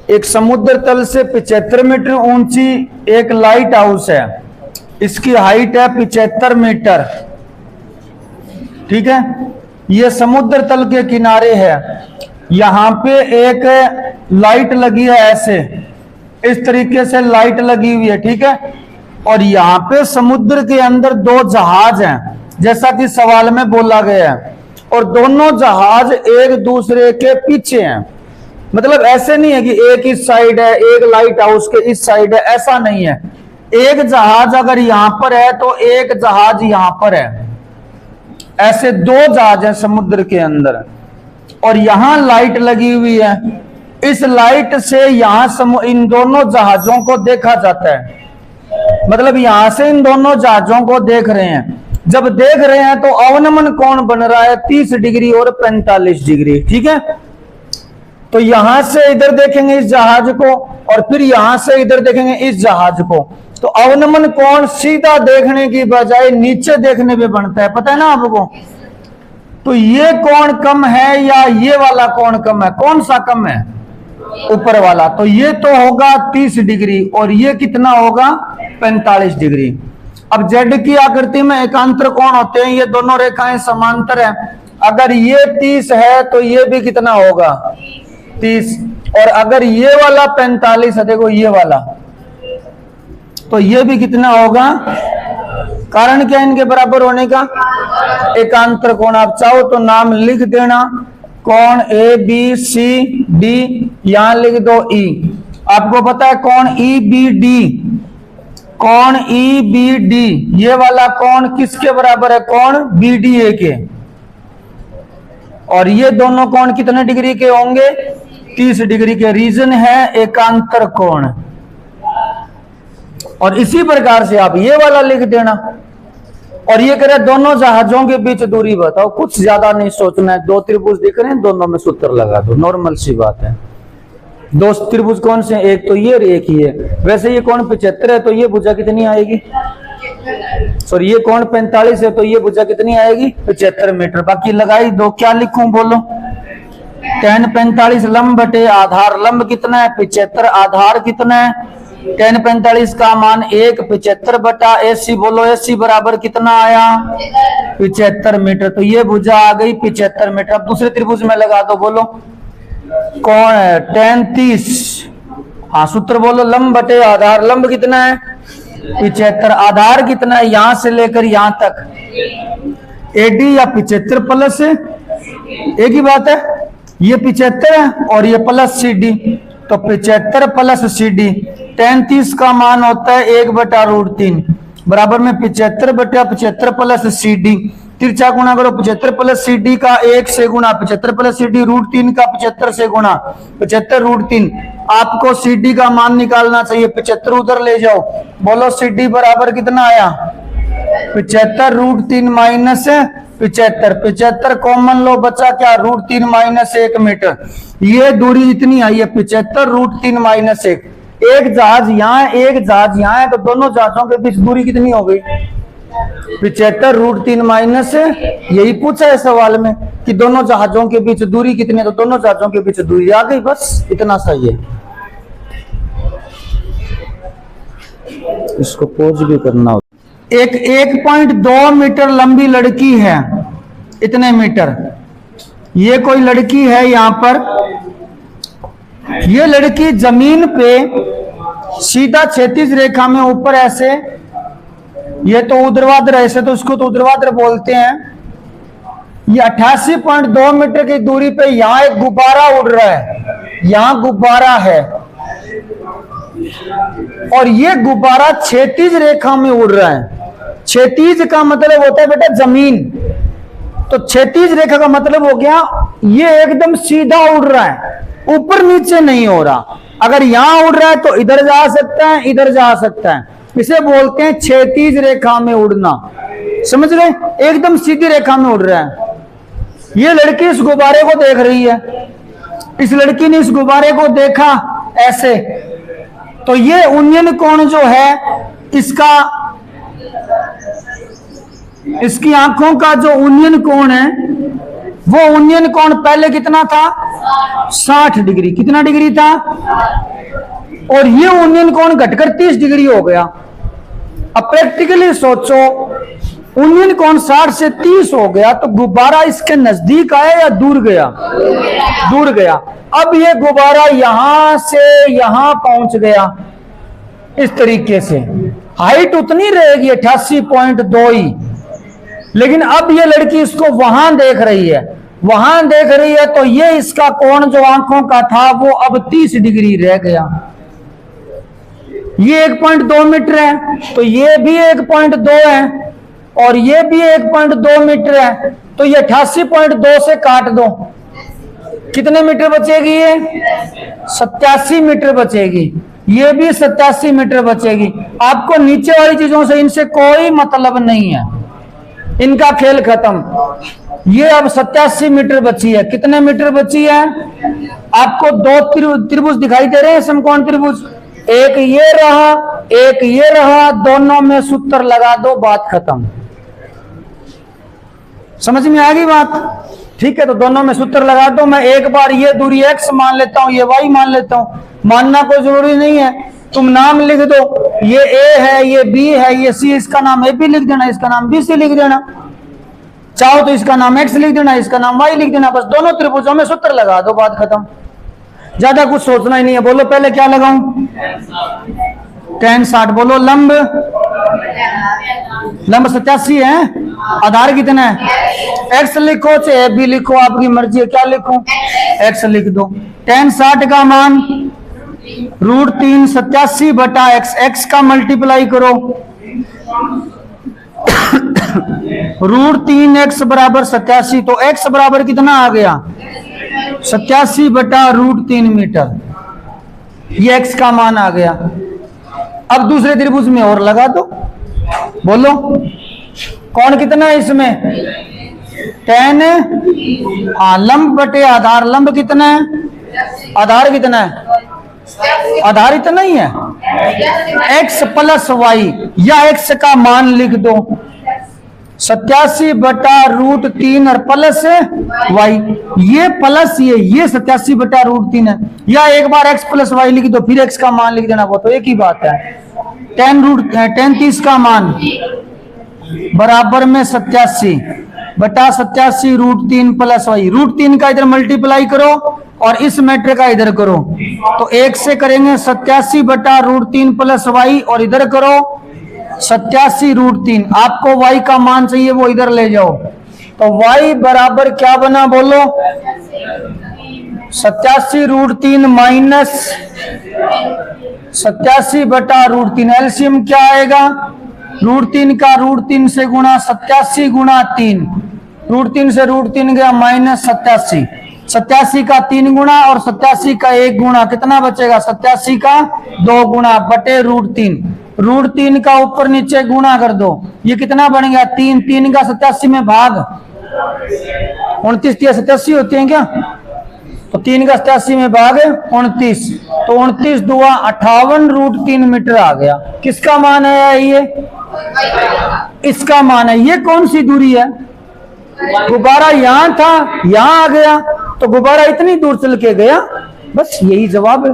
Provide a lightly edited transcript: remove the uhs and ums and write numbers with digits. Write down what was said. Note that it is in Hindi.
एक समुद्र तल से 75 मीटर ऊंची एक लाइट हाउस है, इसकी हाइट है 75 मीटर। ठीक है, ये समुद्र तल के किनारे है। यहां पे एक लाइट लगी है, ऐसे इस तरीके से लाइट लगी हुई है। ठीक है, और यहां पे समुद्र के अंदर दो जहाज हैं, जैसा कि सवाल में बोला गया है, और दोनों जहाज एक दूसरे के पीछे हैं। मतलब ऐसे नहीं है कि एक इस साइड है, एक लाइट हाउस के इस साइड है, ऐसा नहीं है। एक जहाज अगर यहां पर है तो एक जहाज यहां पर है, ऐसे दो जहाज हैं समुद्र के अंदर, और यहां लाइट लगी हुई है। इस लाइट से यहां इन दोनों जहाजों को देखा जाता है। मतलब यहां से इन दोनों जहाजों को देख रहे हैं। जब देख रहे हैं तो अवनमन कोण बन रहा है 30 डिग्री और 45 डिग्री। ठीक है, तो यहां से इधर देखेंगे इस जहाज को, और फिर यहां से इधर देखेंगे इस जहाज को, तो अवनमन कोण सीधा देखने की बजाय नीचे देखने पे बनता है। पता है ना आपको? तो ये कोण कम है या ये वाला कोण कम है? कौन सा कम है? ऊपर वाला। तो ये तो होगा 30 डिग्री और ये कितना होगा? 45 डिग्री। अब जेड की आकृति में एकांतर कोण होते हैं, ये दोनों रेखाएं समांतर है। अगर ये 30 है तो ये भी कितना होगा? 30। और अगर ये वाला 45 है, देखो ये वाला, तो ये भी कितना होगा? कारण क्या इनके बराबर होने का? एकांतर कोण। आप चाहो तो नाम लिख देना, कोण ए बी सी डी, यहां लिख दो ई। आपको पता है कोण ई बी डी, कोण ई बी डी, ये वाला कोण किसके बराबर है? कोण बी डी ए के। और ये दोनों कोण कितने डिग्री के होंगे? 30 डिग्री के। रीजन है एकांतर कोण। और इसी प्रकार से आप ये वाला लिख देना। और ये कह रहे दोनों जहाजों के बीच दूरी बताओ। कुछ ज्यादा नहीं सोचना है, दो त्रिभुज दिख रहे हैं, दोनों में सूत्र लगा दो, नॉर्मल सी बात है। दो त्रिभुज कौन से? एक तो ये और एक ही है। वैसे ये कोण 75 है तो ये भुजा कितनी आएगी? सॉरी, ये कोण 45 है तो ये भुजा कितनी आएगी? 75 मीटर। बाकी लगाई दो। क्या लिखूं बोलो? tan 45 लंब बटे आधार। लंब कितना है? 75। आधार कितना है? tan 45 का मान 1, 75 बटा AC। बोलो AC बराबर कितना आया? 75 मीटर। तो ये भुजा आ गई 75 मीटर। अब दूसरे त्रिभुज में लगा दो। बोलो कौन है? tan 30। हाँ, सूत्र बोलो, लंब बटे आधार। लंब कितना है? 75। आधार कितना है? यहां से लेकर यहां तक AD या 75 प्लस, एक ही बात है। ये 75 है और ये प्लस CD, तो 75 प्लस CD। tan 30 का मान होता है 1/√3 बराबर में 75 बटा 75 प्लस CD। तिरछा गुणा करो। 75 प्लस CD का 1 से गुणा, 75 प्लस CD √3 का 75 से गुणा, 75√3। आपको CD का मान निकालना चाहिए। 75 उधर ले जाओ। बोलो CD बराबर कितना आया? 75√3 माइनस 75। 75 कॉमन लो, बचा क्या? √3 माइनस 1 मीटर। ये दूरी इतनी आई है 75√3 माइनस 1। एक जहाज यहाँ, एक जहाज यहाँ है, तो दोनों जहाजों के बीच दूरी कितनी हो गई? 75√3 माइनस, यही पूछा है सवाल में कि दोनों जहाजों के बीच दूरी कितनी है, तो दोनों जहाजों के बीच दूरी आ गई। बस इतना सही है। इसको पोज भी करना होता। एक 1.2 मीटर लंबी लड़की है, इतने मीटर। ये कोई लड़की है यहां पर। ये लड़की जमीन पे सीधा क्षैतिज रेखा में ऊपर ऐसे, ये तो ऊर्ध्वाधर है, ऐसे तो उसको तो ऊर्ध्वाधर बोलते हैं। ये 88.2 मीटर की दूरी पे यहां एक गुब्बारा उड़ रहा है, यहां गुब्बारा है, और ये गुब्बारा क्षैतिज रेखा में उड़ रहा है। क्षैतिज का मतलब होता है बेटा जमीन, तो क्षैतिज रेखा का मतलब हो गया ये एकदम सीधा उड़ रहा है, ऊपर नीचे नहीं हो रहा। अगर यहां उड़ रहा है तो इधर जा सकता है, इधर जा सकता है। इसे बोलते हैं क्षैतिज रेखा में उड़ना। समझ गए? एकदम सीधी रेखा में उड़ रहा है। ये लड़की इस गुब्बारे को देख रही है। इस लड़की ने इस गुब्बारे को देखा ऐसे, तो ये उन्नयन कोण जो है इसका, इसकी आंखों का जो उन्नयन कोण है वो ओनियन कोण पहले कितना था 60 डिग्री, कितना डिग्री था, और ये ओनियन कोण घटकर 30 डिग्री हो गया। अब प्रैक्टिकली सोचो, ओनियन कोण 60 से 30 हो गया तो गुब्बारा इसके नजदीक आया या दूर गया, दूर गया। अब ये गुब्बारा यहां से यहां पहुंच गया, इस तरीके से हाइट उतनी रहेगी 88.2 ही, लेकिन अब ये लड़की इसको वहां देख रही है, वहां देख रही है, तो ये इसका कोण जो आंखों का था वो अब 30 डिग्री रह गया। ये 1.2 मीटर है, तो ये भी 1.2 है, और ये भी 1.2 मीटर है, तो ये 88.2 से काट दो, कितने मीटर बचेगी, ये 87 मीटर बचेगी, ये भी 87 मीटर बचेगी। आपको नीचे वाली चीजों से इनसे कोई मतलब नहीं है, इनका खेल खत्म। ये अब 87 मीटर बची है, कितने मीटर बची है, आपको दो त्रिभुज दिखाई दे रहे हैं, समकोण त्रिभुज, एक ये रहा एक ये रहा, दोनों में सूत्र लगा दो, बात खत्म। समझ में आ गई बात, ठीक है, तो दोनों में सूत्र लगा दो। मैं एक बार ये दूरी x मान लेता हूं, ये y मान लेता हूं, मानना कोई जरूरी नहीं है, तुम नाम लिख दो, ये a है, ये b है, ये c, इसका नाम a b लिख देना, इसका नाम b c लिख देना, चाहो तो इसका नाम x लिख देना, इसका नाम y लिख देना, बस दोनों त्रिभुजों में सूत्र लगा दो, बात खत्म। ज्यादा कुछ सोचना ही नहीं है। बोलो पहले क्या लगाऊं, tan 60, बोलो लंब, लंब 87 है, आधार कितना है, x लिखो चाहे b लिखो, आपकी मर्जी है, क्या लिखो, x लिख दो। tan 60 का मान √3 87 बटा x, x का मल्टीप्लाई करो, √3x बराबर 87, तो x बराबर कितना आ गया 87 बटा √3 मीटर, ये x का मान आ गया। अब दूसरे त्रिभुज में और लगा दो, बोलो कौन कितना है इसमें, tan, हाँ लंब बटे आधार, लंब कितना है, आधार कितना है, आधार इतना ही है, x प्लस वाई, या x का मान लिख दो 87 बटा √3 और प्लस वाई, ये प्लस ये 87 बटा √3 है, या एक बार x प्लस वाई लिख दो, फिर x का मान लिख देना, वो तो एक ही बात है। tan 30 का मान बराबर में 87 बटा 87 √3 प्लस वाई, √3 का इधर मल्टीप्लाई करो और इस मैट्रिक्स का इधर करो, तो एक से करेंगे 87 बटा √3 प्लस वाई, और इधर करो 87 √3, आपको y का मान चाहिए वो इधर ले जाओ, तो y बराबर क्या बना, बोलो 87 √3 माइनस 87 बटा √3, एलसीएम क्या आएगा, √3 का √3 से गुणा 87 गुणा 3, √3 से √3 गया माइनस 87, 87 का 3 गुणा और 87 का 1 गुणा, कितना बचेगा 87 का 2 गुणा बटे √3, √3 का ऊपर नीचे गुणा कर दो, ये कितना बन गया 3, 3 का 87 में भाग, 29 87 होते हैं क्या, तो 3 का 87 में भाग 29, तो 29 दुआ 58 √3 मीटर आ गया। किसका मान है ये, इसका मान है। ये कौन सी दूरी है, गुब्बारा यहां था यहां आ गया, तो गुब्बारा इतनी दूर चल के गया, बस यही जवाब है।